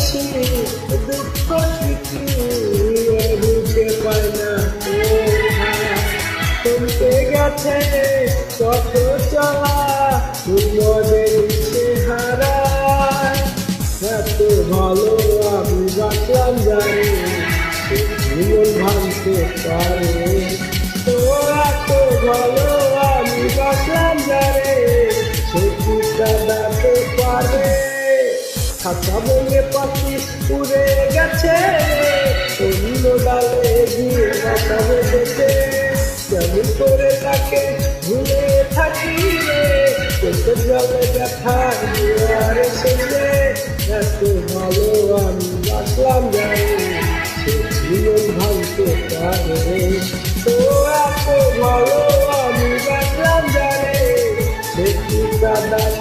বেশি দুঃখ স্মৃতি বুঝতে পায় না শুনতে গেছে কত চলা মনের সে হারায় এত ভালো আমি বাঁচলাম জানি জীবন ভাঙতে পারে তো এত ভালো আমি বাঁচলাম জানে সে কি কাঁদাতে পারে খাতা বলে পাখি উড়ে গেছে অন্য ডালে গিয়ে কথা বেঁধেছে কেমন করে তাকে ভুলে থাকি রে চোখের জলে ব্যথা আর এসেছে এত ভালো আমি বাঁচলাম জানি সে জীবন ভাঙতে পারে তো এত ভালো আমি বাঁচলাম জানি সে কি কাঁদা